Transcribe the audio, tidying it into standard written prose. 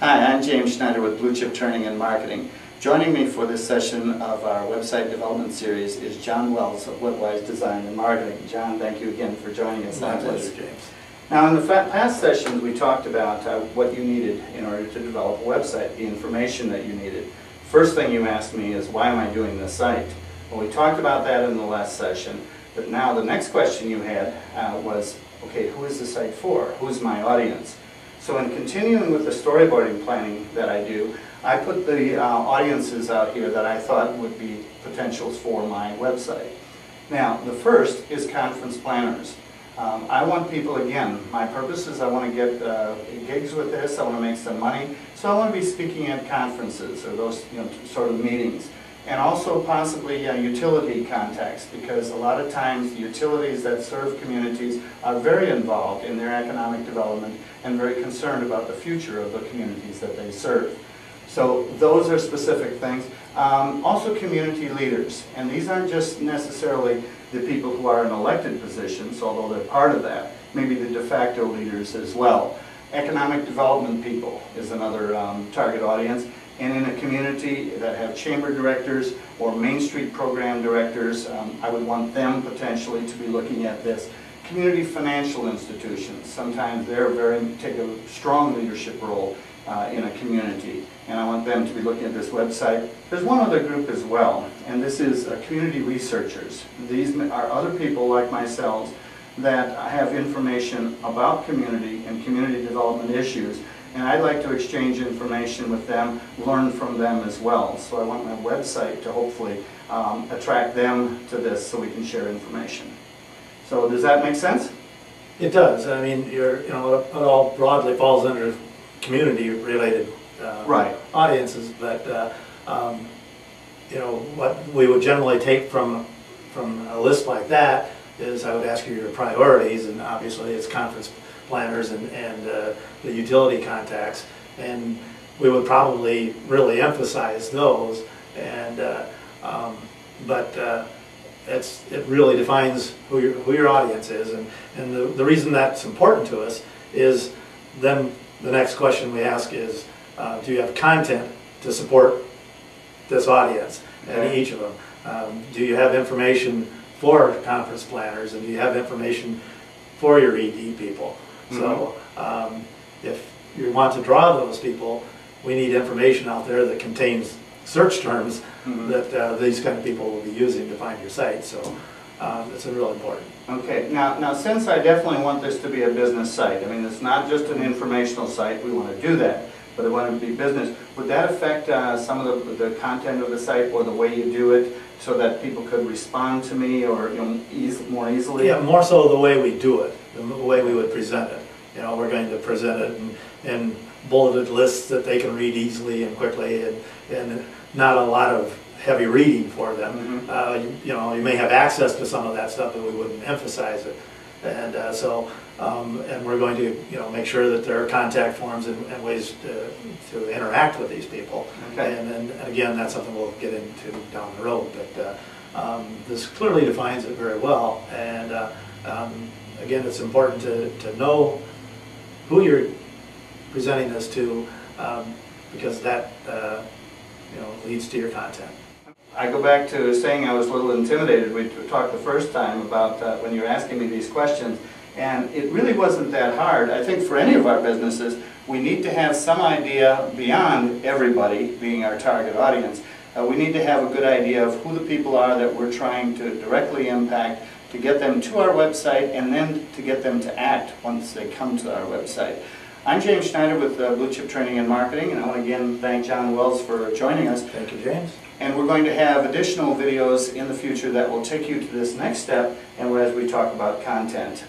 Hi, I'm James Schneider with Blue Chip Training and Marketing. Joining me for this session of our website development series is John Wells of Webwise Design and Marketing. John, thank you again for joining us. My pleasure, James. Now, in the past sessions, we talked about what you needed in order to develop a website, the information that you needed. First thing you asked me is, why am I doing this site? Well, we talked about that in the last session, but now the next question you had was, okay, who is the site for? Who's my audience? So in continuing with the storyboarding planning that I do, I put the audiences out here that I thought would be potentials for my website. Now, the first is conference planners. I want people, again, my purpose is I want to get gigs with this, I want to make some money, so I want to be speaking at conferences or those sort of meetings. And also possibly utility contacts, because a lot of times the utilities that serve communities are very involved in their economic development and very concerned about the future of the communities that they serve. So those are specific things. Also community leaders, and these aren't just necessarily the people who are in elected positions, although they're part of that, maybe the de facto leaders as well. Economic development people is another target audience. And in a community that have chamber directors or Main Street program directors, I would want them potentially to be looking at this. Community financial institutions, sometimes take a strong leadership role in a community, and I want them to be looking at this website. There's one other group as well, and this is community researchers. These are other people like myself that have information about community and community development issues, and I'd like to exchange information with them, learn from them as well. So I want my website to hopefully attract them to this so we can share information. So does that make sense? It does. I mean, it all broadly falls under community-related audiences, but what we would generally take from a list like that is I would ask you your priorities, and obviously it's conference planners and the utility contacts, and we would probably really emphasize those. And it really defines who your audience is, and the reason that's important to us is then the next question we ask is, do you have content to support this audience and each of them? Do you have information for conference planners, and do you have information for your ED people? So if you want to draw those people, we need information out there that contains search terms that these kind of people will be using to find your site. So it's real important. Okay, now since I definitely want this to be a business site, I mean it's not just an informational site, we want to do that, but I want it to be business. Would that affect some of the content of the site or the way you do it so that people could respond to me or more easily? Yeah, more so the way we do it, the way we would present it. We're going to present it in bulleted lists that they can read easily and quickly, and not a lot of heavy reading for them. You may have access to some of that stuff, but we wouldn't emphasize it. And and we're going to make sure that there are contact forms and ways to interact with these people. Okay. And again, that's something we'll get into down the road. But this clearly defines it very well. And again, it's important to know who you're presenting this to, because that leads to your content. I go back to saying I was a little intimidated. We talked the first time about when you were asking me these questions, and it really wasn't that hard. I think for any of our businesses, we need to have some idea beyond everybody being our target audience. We need to have a good idea of who the people are that we're trying to directly impact, to get them to our website, and then to get them to act once they come to our website. I'm James Schneider with Blue Chip Training and Marketing, and I want to again thank John Wells for joining us. Thank you, James. And we're going to have additional videos in the future that will take you to this next step, and as we talk about content.